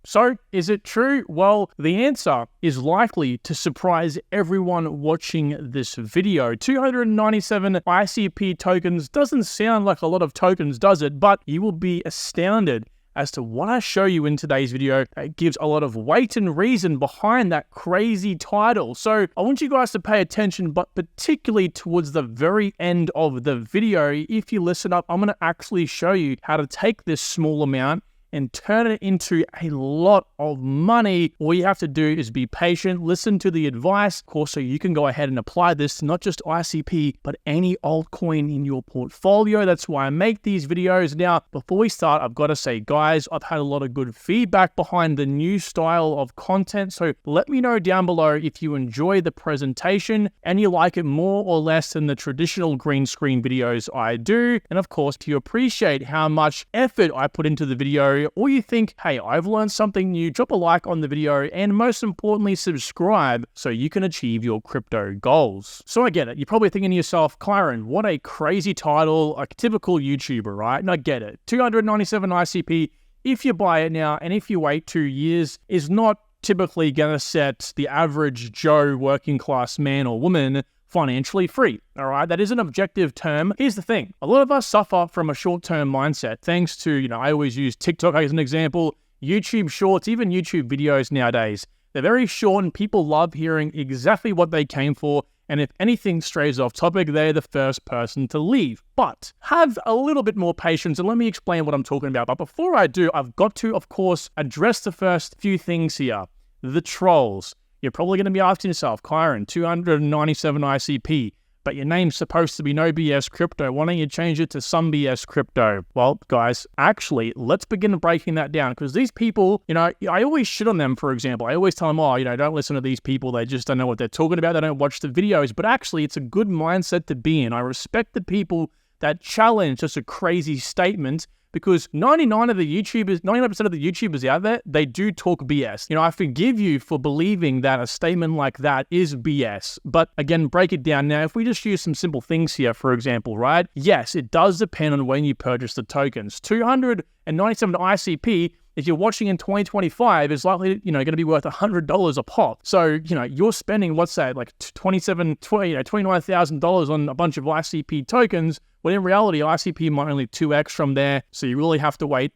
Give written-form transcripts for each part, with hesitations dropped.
So, is it true? Well, the answer is likely to surprise everyone watching this video. 297 ICP tokens doesn't sound like a lot of tokens, does it? But you will be astounded as to what I show you in today's video. It gives a lot of weight and reason behind that crazy title. So I want you guys to pay attention, but particularly towards the very end of the video. If you listen up, I'm going to actually show you how to take this small amount and turn it into a lot of money. All you have to do is be patient, listen to the advice, of course, so you can go ahead and apply this to not just ICP, but any altcoin in your portfolio. That's why I make these videos. Now, before we start, I've got to say, guys, I've had a lot of good feedback behind the new style of content. So let me know down below if you enjoy the presentation and you like it more or less than the traditional green screen videos I do. And of course, if you appreciate how much effort I put into the video, or you think, hey, I've learned something new, drop a like on the video, and most importantly, subscribe so you can achieve your crypto goals. So I get it. You're probably thinking to yourself, Kyron, what a crazy title, a typical YouTuber, right? And I get it. 297 ICP, if you buy it now, and if you wait 2 years, is not typically going to set the average Joe working class man or woman financially free. All right, that is an objective term. Here's the thing. A lot of us suffer from a short-term mindset thanks to, I always use TikTok as an example, YouTube shorts, even YouTube videos nowadays. They're very short and people love hearing exactly what they came for. And if anything strays off topic, they're the first person to leave. But have a little bit more patience and let me explain what I'm talking about. But before I do, I've got to, of course, address the first few things here. The trolls. You're probably going to be asking yourself, Kyron, 297 ICP, but your name's supposed to be No BS Crypto. Why don't you change it to Some BS Crypto? Well, guys, actually, let's begin breaking that down because these people, I always shit on them, for example. I always tell them, don't listen to these people. They just don't know what they're talking about. They don't watch the videos. But actually, it's a good mindset to be in. I respect the people that challenge just a crazy statement because 99% of the YouTubers out there, they do talk BS. I forgive you for believing that a statement like that is BS. But again, break it down. Now, if we just use some simple things here, for example, right? Yes, it does depend on when you purchase the tokens. 297 ICP, if you're watching in 2025, is likely, going to be worth $100 a pop. So, you're spending, let's say, like $29,000 on a bunch of ICP tokens, when in reality, ICP might only 2x from there. So you really have to wait,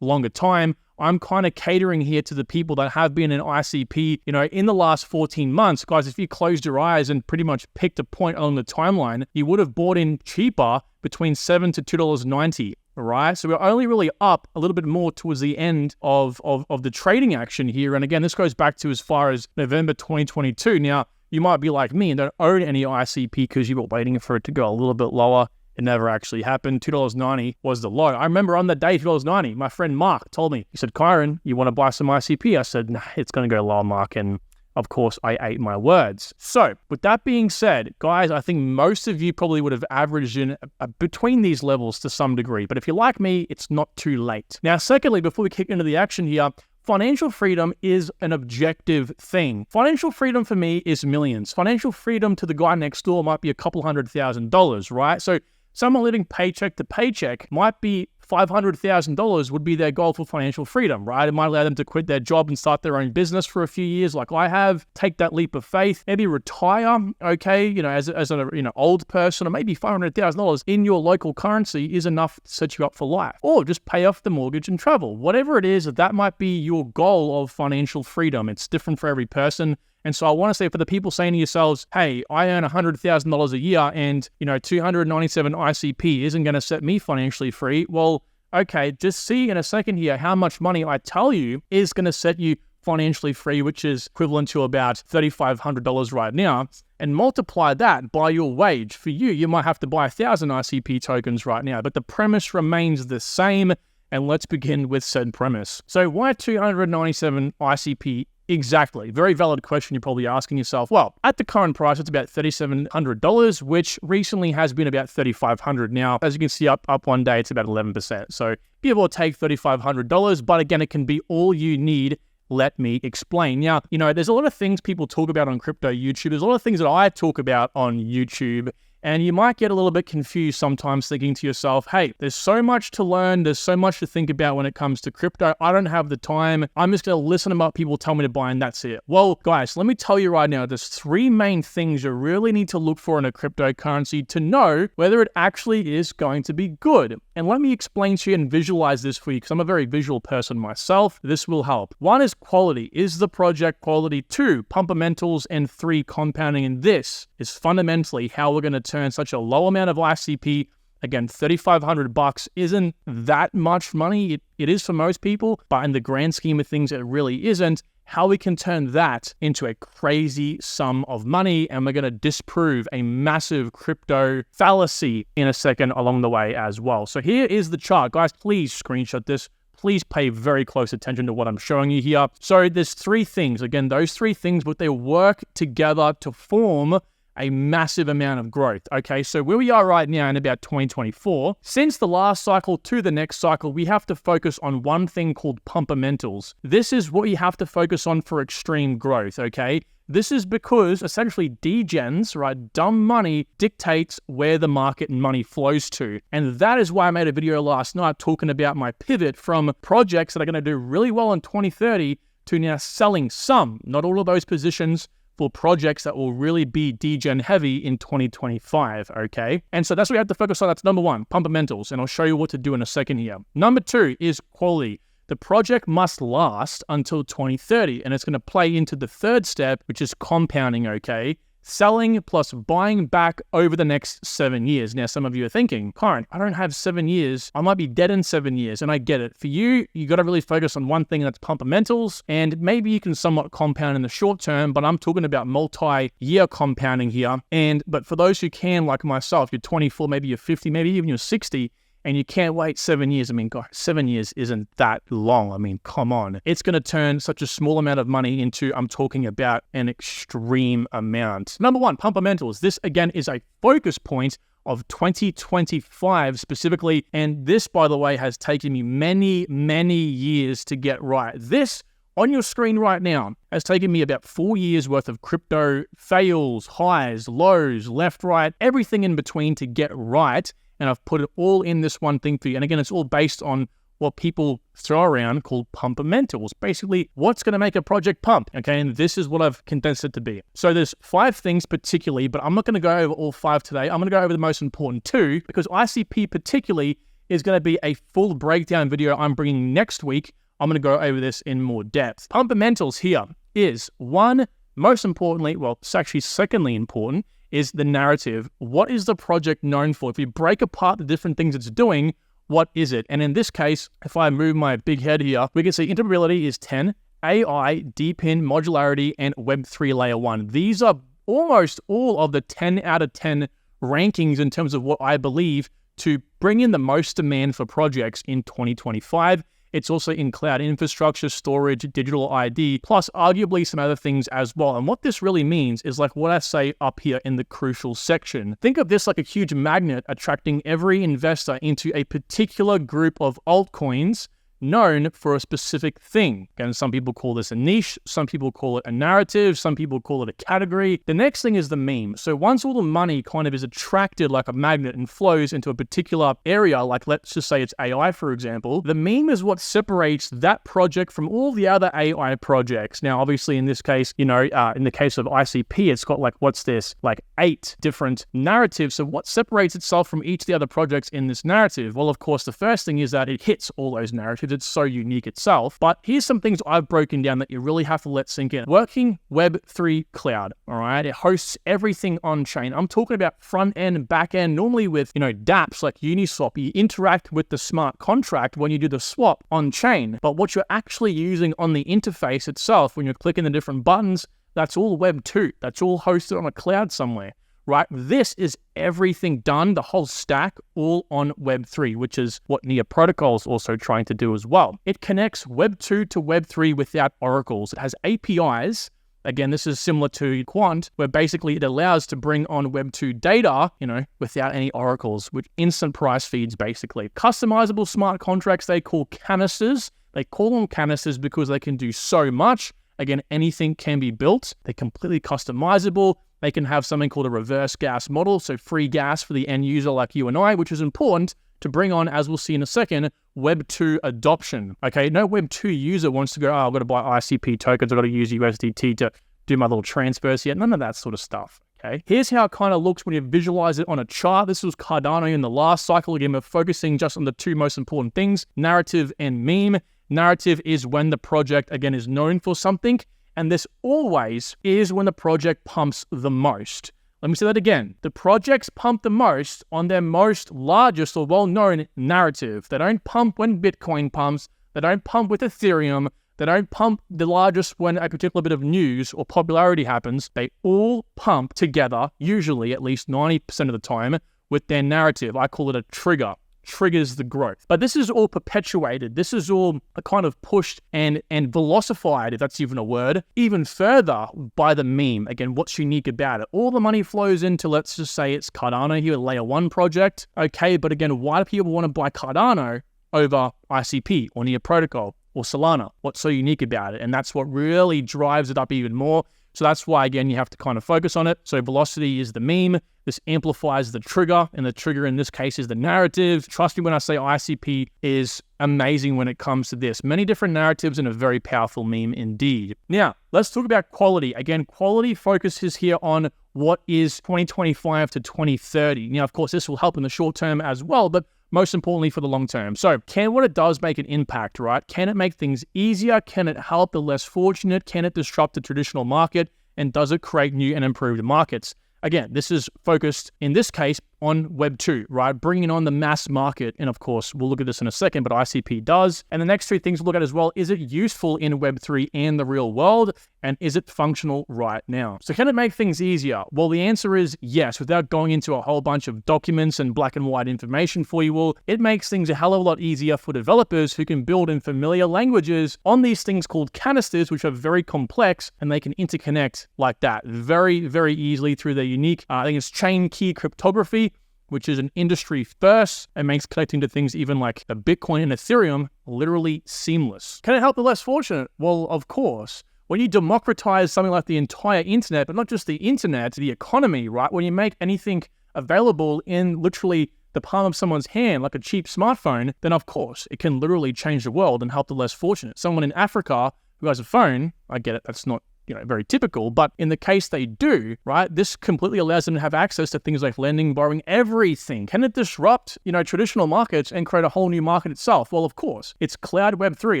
longer time. I'm kind of catering here to the people that have been in ICP, in the last 14 months. Guys, if you closed your eyes and pretty much picked a point along the timeline, you would have bought in cheaper between $7 to $2.90. All right, so we're only really up a little bit more towards the end of the trading action here. And again, this goes back to as far as November 2022. Now, you might be like me and don't own any ICP because you were waiting for it to go a little bit lower. It never actually happened. $2.90 was the low. I remember on the day, $2.90, my friend Mark told me, he said, Kyron, you want to buy some ICP? I said, nah, it's going to go lower, Mark. And of course, I ate my words. So with that being said, guys, I think most of you probably would have averaged in between these levels to some degree. But if you're like me, it's not too late. Now, secondly, before we kick into the action here, financial freedom is an objective thing. Financial freedom for me is millions. Financial freedom to the guy next door might be a couple $100,000, right? So someone living paycheck to paycheck might be $500,000 would be their goal for financial freedom, right? It might allow them to quit their job and start their own business for a few years like I have, take that leap of faith, maybe retire, okay, as an old person, or maybe $500,000 in your local currency is enough to set you up for life. Or just pay off the mortgage and travel. Whatever it is, that might be your goal of financial freedom. It's different for every person. And so I want to say for the people saying to yourselves, hey, I earn $100,000 a year and, 297 ICP isn't going to set me financially free. Well, okay, just see in a second here how much money I tell you is going to set you financially free, which is equivalent to about $3,500 right now, and multiply that by your wage. For you, you might have to buy 1,000 ICP tokens right now, but the premise remains the same. And let's begin with said premise. So why 297 ICP exactly? Very valid question you're probably asking yourself. Well, at the current price, it's about $3,700, which recently has been about $3,500. Now, as you can see up one day, it's about 11%. So give or take $3,500, but again, it can be all you need. Let me explain. Now, there's a lot of things people talk about on crypto YouTube. There's a lot of things that I talk about on YouTube. And you might get a little bit confused sometimes thinking to yourself, hey, there's so much to learn. There's so much to think about when it comes to crypto. I don't have the time. I'm just going to listen to what people tell me to buy and that's it. Well, guys, let me tell you right now, there's three main things you really need to look for in a cryptocurrency to know whether it actually is going to be good. And let me explain to you and visualize this for you because I'm a very visual person myself. This will help. One is quality. Is the project quality? Two, Pumpamentals, and three, compounding. And this is fundamentally how we're going to turn such a low amount of ICP. Again, $3,500 isn't that much money. It is for most people, but in the grand scheme of things, it really isn't. How we can turn that into a crazy sum of money, and we're going to disprove a massive crypto fallacy in a second along the way as well. So here is the chart. Guys, please screenshot this. Please pay very close attention to what I'm showing you here. So there's three things. Again, those three things, but they work together to form a massive amount of growth. Okay, so where we are right now in about 2024, since the last cycle to the next cycle, we have to focus on one thing called Pumpamentals. This is what you have to focus on for extreme growth, okay? This is because essentially degens, right, dumb money dictates where the market and money flows to. And that is why I made a video last night talking about my pivot from projects that are going to do really well in 2030 to now selling some, not all of those positions, for projects that will really be degen heavy in 2025, okay? And so that's what we have to focus on. That's number one, Pumpamentals, and I'll show you what to do in a second here. Number two is quality. The project must last until 2030, and it's going to play into the third step, which is compounding, okay? Selling plus buying back over the next 7 years. Now, some of you are thinking, Kyron, I don't have 7 years. I might be dead in 7 years. And I get it. For you, you got to really focus on one thing, that's Pumpamentals. And maybe you can somewhat compound in the short term, but I'm talking about multi-year compounding here. But for those who can, like myself, you're 24, maybe you're 50, maybe even you're 60, and you can't wait 7 years. I mean, God, 7 years isn't that long. I mean, come on. It's going to turn such a small amount of money into, I'm talking about an extreme amount. Number one, Pumpamentals. This, again, is a focus point of 2025 specifically. And this, by the way, has taken me many, many years to get right. This, on your screen right now, has taken me about 4 years worth of crypto fails, highs, lows, left, right, everything in between to get right. And I've put it all in this one thing for you. And again, it's all based on what people throw around called Pumpamentals. Basically, what's going to make a project pump? Okay, and this is what I've condensed it to be. So there's 5 things particularly, but I'm not going to go over all 5 today. I'm going to go over the most important 2, because ICP particularly is going to be a full breakdown video I'm bringing next week. I'm going to go over this in more depth. Pumpamentals here is one, most importantly, well, it's actually secondly important, is the narrative. What is the project known for? If you break apart the different things it's doing, what is it? And in this case, if I move my big head here, we can see interoperability is 10, AI, DPIN, modularity, and Web3 layer 1. These are almost all of the 10 out of 10 rankings in terms of what I believe to bring in the most demand for projects in 2025. It's also in cloud infrastructure, storage, digital ID, plus arguably some other things as well. And what this really means is like what I say up here in the crucial section. Think of this like a huge magnet attracting every investor into a particular group of altcoins known for a specific thing. Again, some people call this a niche, some people call it a narrative, some people call it a category. The next thing is the meme. So once all the money kind of is attracted like a magnet and flows into a particular area, like let's just say it's AI, for example, the meme is what separates that project from all the other AI projects. Now, obviously in this case, in the case of ICP, it's got like, what's this? Like 8 different narratives. So what separates itself from each of the other projects in this narrative? Well, of course, the first thing is that it hits all those narratives. It's so unique itself. But here's some things I've broken down that you really have to let sink in. Working Web3 cloud, all right? It hosts everything on chain. I'm talking about front end, back end, normally with, dApps like Uniswap. You interact with the smart contract when you do the swap on chain. But what you're actually using on the interface itself, when you're clicking the different buttons, that's all Web 2. That's all hosted on a cloud somewhere. Right? This is everything done, the whole stack, all on Web 3, which is what Near Protocol is also trying to do as well. It connects Web 2 to Web 3 without oracles. It has APIs. Again, this is similar to Quant, where basically it allows to bring on Web 2 data, without any oracles, with instant price feeds, basically. Customizable smart contracts they call canisters. They call them canisters because they can do so much. Again, anything can be built. They're completely customizable. They can have something called a reverse gas model, so free gas for the end user like you and I, which is important to bring on, as we'll see in a second, Web 2 adoption. Okay, no Web 2 user wants to go, oh, I've got to buy ICP tokens, I've got to use USDT to do my little transfers here. None of that sort of stuff. Okay, here's how it kind of looks when you visualize it on a chart. This was Cardano in the last cycle. Again, we're focusing just on the two most important things, narrative and meme. Narrative is when the project, again, is known for something, and this always is when the project pumps the most. Let me say that again. The projects pump the most on their most largest or well-known narrative. They don't pump when Bitcoin pumps. They don't pump with Ethereum. They don't pump the largest when a particular bit of news or popularity happens. They all pump together, usually at least 90% of the time, with their narrative. I call it a trigger. Triggers the growth. But this is all perpetuated. This is all kind of pushed and velocified, if that's even a word, even further by the meme. Again, what's unique about it? All the money flows into, let's just say it's Cardano here, a layer 1 project. Okay, but again, why do people want to buy Cardano over ICP or Near Protocol or Solana? What's so unique about it? And that's what really drives it up even more. So that's why, again, you have to kind of focus on it. So velocity is the meme. This amplifies the trigger, and the trigger in this case is the narrative. Trust me when I say ICP is amazing when it comes to this. Many different narratives and a very powerful meme indeed. Now, let's talk about quality. Again, quality focuses here on what is 2025 to 2030. Now, of course, this will help in the short term as well, but most importantly for the long term. So can what it does make an impact, right? Can it make things easier? Can it help the less fortunate? Can it disrupt the traditional market? And does it create new and improved markets? Again, this is focused, in this case, on Web 2, right? Bringing on the mass market. And of course, we'll look at this in a second, but ICP does. And the next three things we'll look at as well, is it useful in Web 3 and the real world? And is it functional right now? So can it make things easier? Well, the answer is yes. Without going into a whole bunch of documents and black and white information for you all, it makes things a hell of a lot easier for developers who can build in familiar languages on these things called canisters, which are very complex, and they can interconnect like that very, very easily through their unique, I think it's chain key cryptography, which is an industry first and makes connecting to things even like the Bitcoin and Ethereum literally seamless. Can it help the less fortunate? Well, of course. When you democratize something like the entire internet, but not just the internet, the economy, right? When you make anything available in literally the palm of someone's hand, like a cheap smartphone, then of course it can literally change the world and help the less fortunate. Someone in Africa who has a phone, I get it, that's not very typical, but in the case they do, right, this completely allows them to have access to things like lending, borrowing, everything. Can it disrupt, traditional markets and create a whole new market itself? Well, of course. It's cloud Web 3.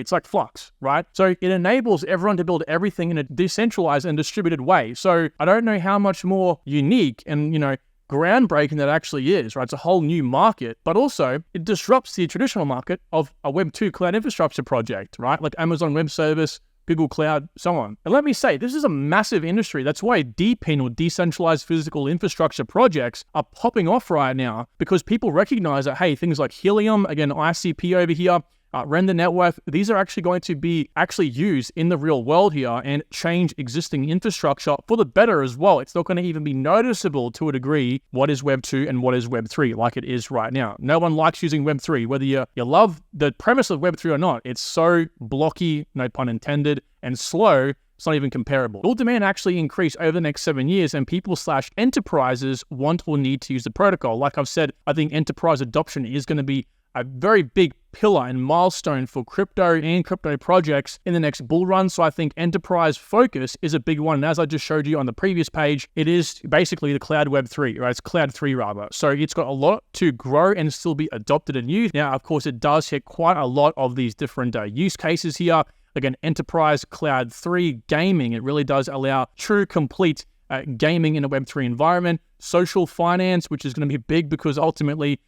It's like Flux, right? So it enables everyone to build everything in a decentralized and distributed way. So I don't know how much more unique and, groundbreaking that actually is, right? It's a whole new market, but also it disrupts the traditional market of a Web 2 cloud infrastructure project, right? Like Amazon Web Service, Google Cloud, so on. And let me say, this is a massive industry. That's why DePIN or decentralized physical infrastructure projects are popping off right now, because people recognize that, hey, things like Helium, again, ICP over here, Render Network, these are actually going to be used in the real world here and change existing infrastructure for the better as well. It's not going to even be noticeable to a degree what is Web 2 and what is Web 3 like it is right now. No one likes using Web 3, whether you love the premise of Web 3 or not. It's so blocky, no pun intended, and slow, it's not even comparable. Will demand actually increase over the next 7 years, and people/enterprises want or need to use the protocol? Like I've said, I think enterprise adoption is going to be a very big pillar and milestone for crypto and crypto projects in the next bull run. So I think enterprise focus is a big one. And as I just showed you on the previous page, it is basically the cloud Web 3, right? It's cloud 3 rather. So it's got a lot to grow and still be adopted and used. Now, of course, it does hit quite a lot of these different use cases here. Again, enterprise, cloud 3, gaming. It really does allow true, complete gaming in a Web 3 environment. Social finance, which is going to be big because ultimately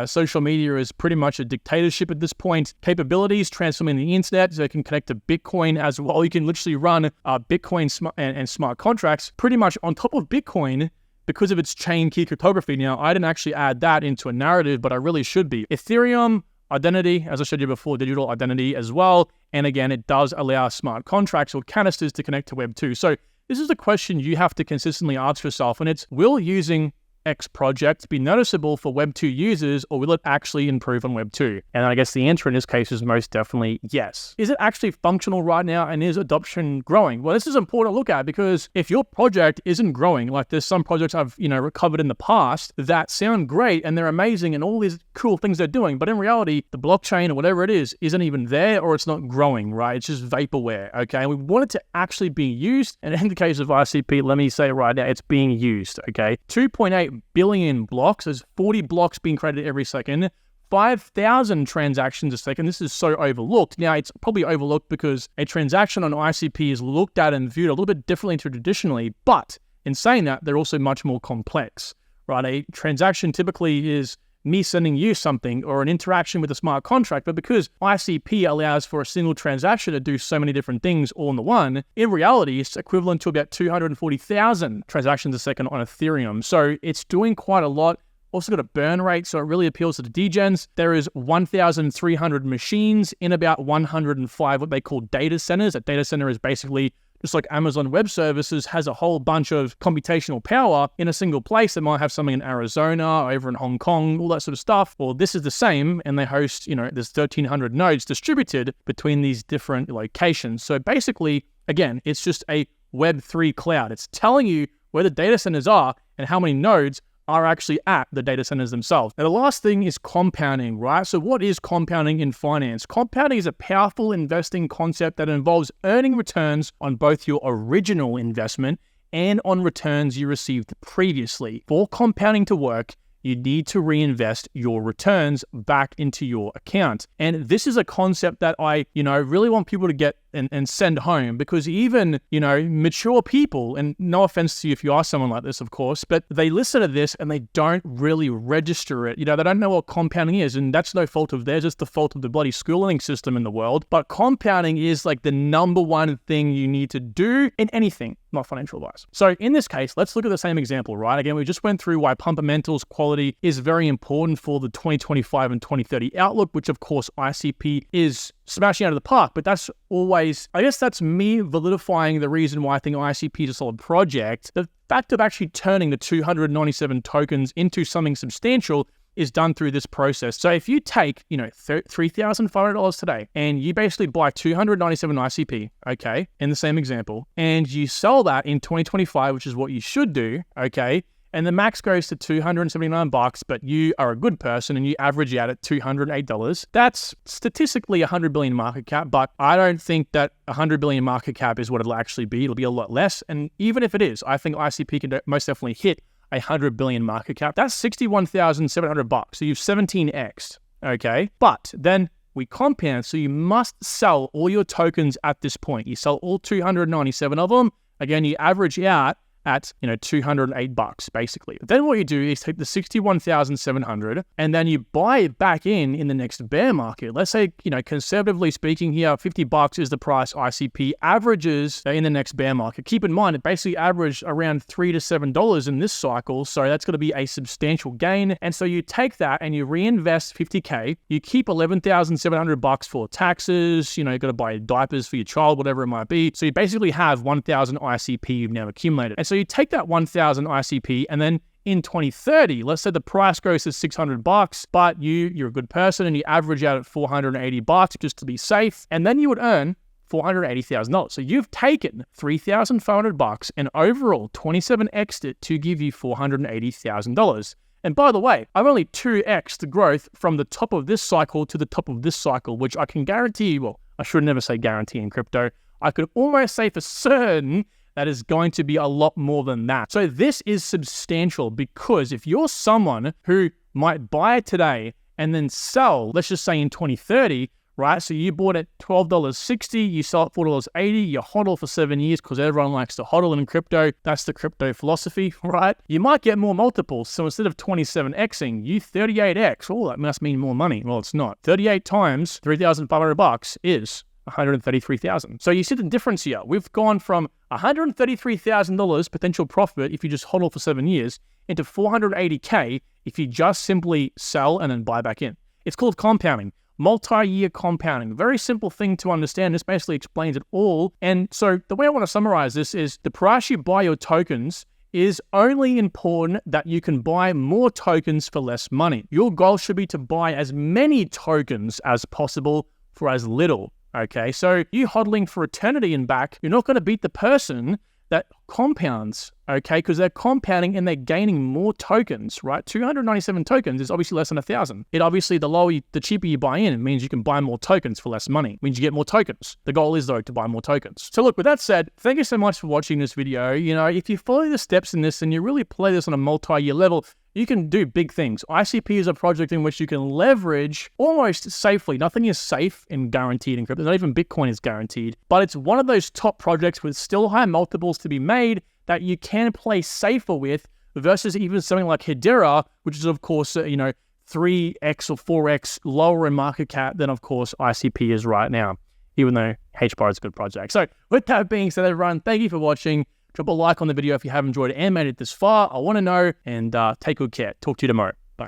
social media is pretty much a dictatorship at this point. Capabilities, transforming the internet so it can connect to Bitcoin as well. You can literally run Bitcoin and smart contracts pretty much on top of Bitcoin because of its chain key cryptography. Now, I didn't actually add that into a narrative, but I really should be. Ethereum, identity, as I showed you before, digital identity as well. And again, it does allow smart contracts or canisters to connect to Web 2. So this is the question you have to consistently ask yourself, and it's, will using X project be noticeable for Web 2 users, or will it actually improve on Web 2? And I guess the answer in this case is most definitely yes. Is it actually functional right now, and is adoption growing? Well, this is important to look at, because if your project isn't growing, like there's some projects I've recovered in the past that sound great and they're amazing and all these cool things they're doing, but in reality, the blockchain or whatever it is isn't even there, or it's not growing, right? It's just vaporware, okay? And we want it to actually be used, and in the case of ICP, let me say right now, it's being used, okay? 2.8 billion blocks, there's 40 blocks being created every second, 5,000 transactions a second. This is so overlooked. Now, it's probably overlooked because a transaction on ICP is looked at and viewed a little bit differently to traditionally, but in saying that, they're also much more complex, right? A transaction typically is me sending you something or an interaction with a smart contract, but because ICP allows for a single transaction to do so many different things all in the one, in reality, it's equivalent to about 240,000 transactions a second on Ethereum. So it's doing quite a lot. Also got a burn rate, so it really appeals to the degens. There is 1,300 machines in about 105 what they call data centers. A data center is basically just like Amazon Web Services has a whole bunch of computational power in a single place. They might have something in Arizona, over in Hong Kong, all that sort of stuff. Well, this is the same, and they host, there's 1,300 nodes distributed between these different locations. So basically, again, it's just a Web3 cloud. It's telling you where the data centers are and how many nodes are actually at the data centers themselves. Now, the last thing is compounding, right? So what is compounding in finance? Compounding is a powerful investing concept that involves earning returns on both your original investment and on returns you received previously. For compounding to work, you need to reinvest your returns back into your account. And this is a concept that I, really want people to get and send home, because even, mature people, and no offense to you if you are someone like this, of course, but they listen to this and they don't really register it. They don't know what compounding is, and that's no fault of theirs. It's the fault of the bloody schooling system in the world. But compounding is like the number one thing you need to do in anything, not financial advice. So in this case, let's look at the same example, right? Again, we just went through why Pumpamentals quality is very important for the 2025 and 2030 outlook, which of course ICP is smashing out of the park, but that's always, I guess that's me validifying the reason why I think ICP is a solid project. The fact of actually turning the 297 tokens into something substantial is done through this process. So if you take, $3,500 today and you basically buy 297 ICP, okay, in the same example, and you sell that in 2025, which is what you should do, okay, and the max goes to $279, but you are a good person and you average out at $208. That's statistically 100 billion market cap, but I don't think that 100 billion market cap is what it'll actually be. It'll be a lot less. And even if it is, I think ICP can most definitely hit 100 billion market cap. That's $61,700. So you've 17x, okay? But then we compound, so you must sell all your tokens at this point. You sell all 297 of them. Again, you average out at $208 basically. Then what you do is take the 61,700 and then you buy it back in the next bear market. Let's say, conservatively speaking here, $50 is the price ICP averages in the next bear market. Keep in mind, it basically averaged around $3 to $7 in this cycle, so that's going to be a substantial gain. And so you take that and you reinvest 50K, you keep $11,700 for taxes, you've got to buy diapers for your child, whatever it might be. So you basically have 1,000 ICP you've now accumulated. And so you take that 1,000 ICP and then in 2030, let's say the price goes to $600, but you're a good person and you average out at $480 just to be safe, and then you would earn $480,000. So you've taken $3,500 and overall 27x'd it to give you $480,000. And by the way, I've only 2x the growth from the top of this cycle to the top of this cycle, which I can guarantee, well, I should never say guarantee in crypto. I could almost say for certain that is going to be a lot more than that. So this is substantial, because if you're someone who might buy it today and then sell, let's just say in 2030, right? So you bought it $12.60, you sell it $4.80, you hodl for 7 years because everyone likes to hodl in crypto. That's the crypto philosophy, right? You might get more multiples. So instead of 27xing, you 38x. Oh, that must mean more money. Well, it's not. 38 times $3,500 is $133,000. So you see the difference here. We've gone from $133,000 potential profit if you just hodl for 7 years into $480K if you just simply sell and then buy back in. It's called compounding, multi-year compounding. Very simple thing to understand. This basically explains it all. And so the way I want to summarize this is the price you buy your tokens is only important that you can buy more tokens for less money. Your goal should be to buy as many tokens as possible for as little, okay? So you hodling for eternity and back, you're not going to beat the person that compounds, okay? Because they're compounding and they're gaining more tokens, right? 297 tokens is obviously less than 1,000. It obviously, the cheaper you buy in, it means you can buy more tokens for less money. It means you get more tokens. The goal is, though, to buy more tokens. So look, with that said, thank you so much for watching this video. You know, if you follow the steps in this and you really play this on a multi-year level, you can do big things. ICP is a project in which you can leverage almost safely. Nothing is safe and guaranteed in crypto. Not even Bitcoin is guaranteed. But it's one of those top projects with still high multiples to be made that you can play safer with versus even something like Hedera, which is, of course, 3x or 4x lower in market cap than, of course, ICP is right now, even though HBAR is a good project. So with that being said, everyone, thank you for watching. Drop a like on the video if you have enjoyed it and made it this far. I want to know, and take good care. Talk to you tomorrow.